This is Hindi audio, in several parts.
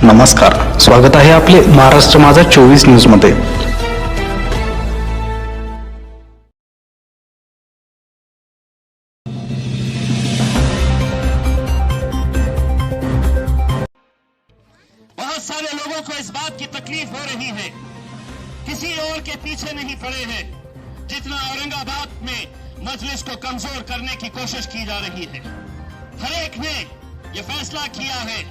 नमस्कार, स्वागत आहे आपले महाराष्ट्र माझा 24 न्यूज मध्ये। बहुत सारे लोगों को इस बात की तकलीफ हो रही है, किसी और के पीछे नहीं पड़े हैं जितना औरंगाबाद में मजलिस को कमजोर करने की कोशिश की जा रही है। हर एक ने यह फैसला किया है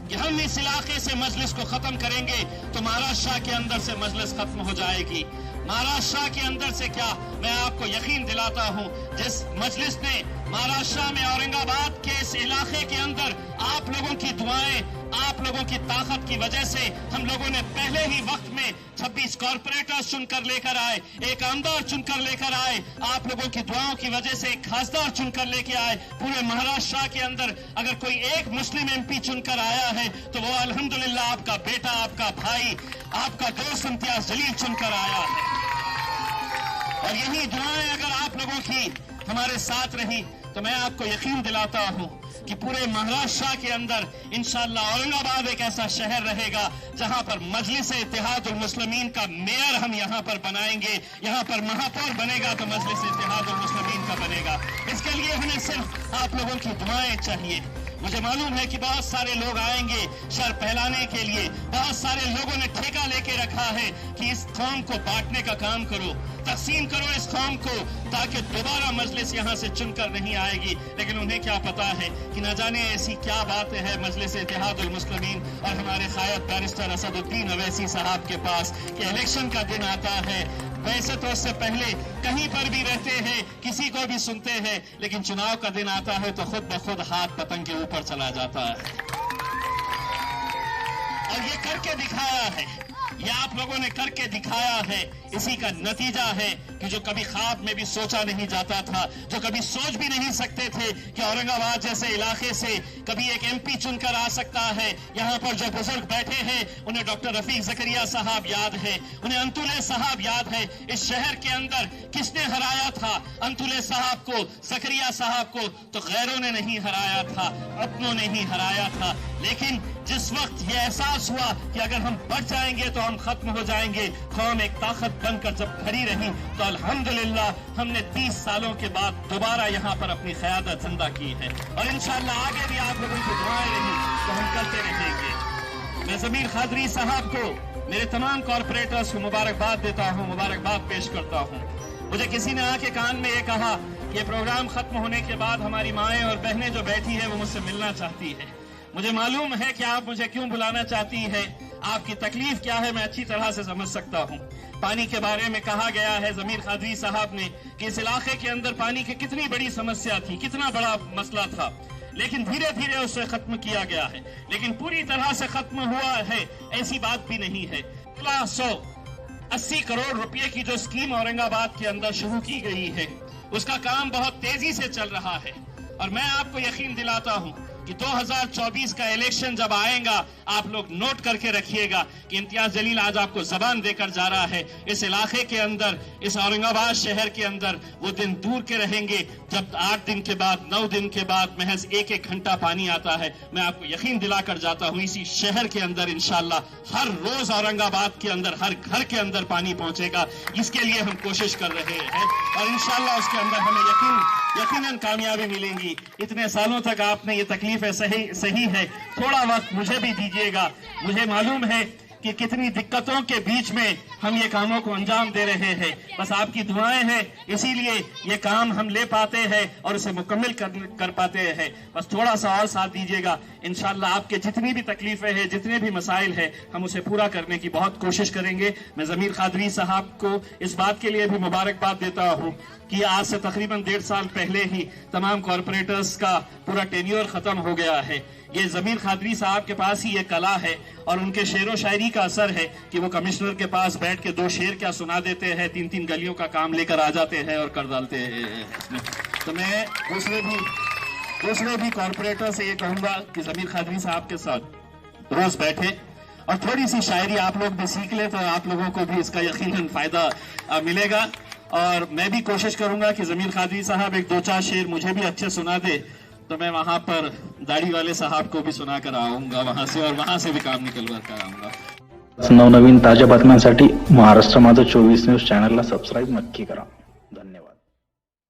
कि हम इस इलाके से मजलिस को खत्म करेंगे तो महाराष्ट्र के अंदर से मजलिस खत्म हो जाएगी। महाराष्ट्र के अंदर से क्या, मैं आपको यकीन दिलाता हूं, जिस मजलिस ने महाराष्ट्र में औरंगाबाद के इस इलाके के अंदर आप लोगों की दुआएं, आप लोगों की ताकत की वजह से हम लोगों ने पहले ही वक्त में 26 कॉर्पोरेटर्स चुनकर लेकर आए, एक आमदार चुनकर लेकर आए, आप लोगों की दुआओं की वजह से एक खासदार चुनकर लेके आए। पूरे महाराष्ट्र के अंदर अगर कोई एक मुस्लिम एमपी चुनकर आया है तो वो अल्हम्दुलिल्लाह आपका बेटा, आपका भाई, आपका दोस्त इम्तियाज जलील चुनकर आया है। और यही दुआएं अगर आप लोगों की हमारे साथ रही तो मैं आपको यकीन दिलाता हूं कि पूरे महाराष्ट्र के अंदर इंशाअल्लाह औरंगाबाद एक ऐसा शहर रहेगा जहां पर मजलिस इत्तेहादुल मुस्लिमीन का मेयर हम यहां पर बनाएंगे, यहां पर महापौर बनेगा तो मजलिस इत्तेहादुल मुस्लिमीन का बनेगा। इसके लिए हमें सिर्फ आप लोगों की दुआएं चाहिए। मुझे मालूम है कि बहुत सारे लोग आएंगे शर फैलाने के लिए, बहुत सारे लोगों ने ठेका लेके रखा है कि इस कौम को बांटने का काम करो, तकसीम करो इस कौम को ताकि दोबारा मजलिस यहाँ से चुनकर नहीं आएगी। लेकिन उन्हें क्या पता है कि न जाने ऐसी क्या बात है मजलिस इत्तेहादुल मुस्लिमीन और हमारे कायद बैरिस्टर असदुद्दीन अवैसी साहब के पास कि इलेक्शन का दिन आता है। वैसे तो उससे पहले कहीं पर भी रहते हैं, किसी को भी सुनते हैं, लेकिन चुनाव का दिन आता है तो खुद ब खुद हाथ पतंग के ऊपर चला जाता है। और ये करके दिखाया है, ये आप लोगों ने करके दिखाया है। इसी का नतीजा है कि जो कभी ख्वाब में भी सोचा नहीं जाता था, जो कभी सोच भी नहीं सकते थे कि औरंगाबाद जैसे इलाके से कभी एक एमपी चुनकर आ सकता है। यहाँ पर जो बुजुर्ग बैठे हैं उन्हें डॉक्टर रफीक ज़करिया साहब याद है, उन्हें अंतुले साहब याद है। इस शहर के अंदर किसने हराया था अंतुले साहब को, ज़करिया साहब को? तो गैरों ने नहीं हराया था, अपनों ने ही हराया था। लेकिन जिस वक्त ये एहसास हुआ कि अगर हम बढ़ जाएंगे तो हम खत्म हो जाएंगे, कौम एक ताकत बनकर जब खड़ी रही तो अल्हम्दुलिल्लाह हमने 30 सालों के बाद दोबारा यहाँ पर अपनी क़यादत जिंदा की है। और इंशाअल्लाह आगे भी आप लोगों की दुआएं रही तो हम करते रहेंगे। मैं ज़मीर खादरी साहब को, मेरे तमाम कॉर्पोरेटर्स को मुबारकबाद देता हूँ, मुबारकबाद पेश करता हूँ। मुझे किसी ने आके कान में ये कहा कि ये प्रोग्राम खत्म होने के बाद हमारी माएँ और बहनें जो बैठी है वो मुझसे मिलना चाहती है। मुझे मालूम है कि आप मुझे क्यों बुलाना चाहती है, आपकी तकलीफ क्या है मैं अच्छी तरह से समझ सकता हूँ। पानी के बारे में कहा गया है ज़मीर खादरी साहब ने कि इस इलाके के अंदर पानी की कितनी बड़ी समस्या थी, कितना बड़ा मसला था, लेकिन धीरे धीरे उसे खत्म किया गया है। लेकिन पूरी तरह से खत्म हुआ है ऐसी बात भी नहीं है। 1680 करोड़ रुपए की जो स्कीम औरंगाबाद के अंदर शुरू की गई है उसका काम बहुत तेजी से चल रहा है। और मैं आपको यकीन दिलाता हूं कि 2024 का इलेक्शन जब आएगा आप लोग नोट करके रखिएगा कि इम्तियाज जलील आज आपको जबान देकर जा रहा है। इस इलाके के अंदर, इस औरंगाबाद शहर के अंदर वो दिन दूर के रहेंगे जब 8 दिन के बाद, 9 दिन के बाद महज 1-1 घंटा पानी आता है। मैं आपको यकीन दिलाकर जाता हूँ इसी शहर के अंदर इंशाअल्लाह हर रोज औरंगाबाद के अंदर हर घर के अंदर पानी पहुंचेगा। इसके लिए हम कोशिश कर रहे हैं और इंशाअल्लाह उसके अंदर हमें यकीनन कामयाबी मिलेंगी। इतने सालों तक आपने ये तकलीफ है, सही है, थोड़ा वक्त मुझे भी दीजिएगा। मुझे मालूम है कि कितनी दिक्कतों के बीच में हम ये कामों को अंजाम दे रहे हैं, बस आपकी दुआएं हैं, इसीलिए ये काम हम ले पाते हैं और उसे मुकम्मल कर पाते हैं। बस थोड़ा सा और साथ दीजिएगा, इंशाअल्लाह आपके जितनी भी तकलीफें हैं, जितने भी मसाइल हैं, हम उसे पूरा करने की बहुत कोशिश करेंगे। मैं ज़मीर खादरी साहब को इस बात के लिए भी मुबारकबाद देता हूँ कि आज से तकरीबन 1.5 साल पहले ही तमाम कॉर्पोरेटर्स का पूरा टेन्योर खत्म हो गया है। ये ज़मीर खादरी साहब के पास ही ये कला है और उनके शेरो शायरी का असर है कि वो कमिश्नर के पास बैठ के 2 शेर क्या सुना देते हैं, 3-3 गलियों का काम लेकर आ जाते हैं और कर डालते हैं। तो मैं दूसरे भी कॉर्पोरेटर से ये कहूंगा कि ज़मीर खादरी साहब के साथ रोज बैठे और थोड़ी सी शायरी आप लोग भी सीख ले तो आप लोगों को भी इसका यकीनन फायदा मिलेगा। और मैं भी कोशिश करूंगा कि ज़मीर खादरी साहब एक 2-4 शेर मुझे भी अच्छे सुना दे तो मैं वहां पर दाढ़ी वाले साहब को भी सुना कर आऊंगा वहां से, और वहां से भी काम निकलवा कर आऊंगा। नवनवीन ताज्या बातम्यांसाठी महाराष्ट्र माझा 24 न्यूज चॅनलला सबस्क्राईब नक्की करा।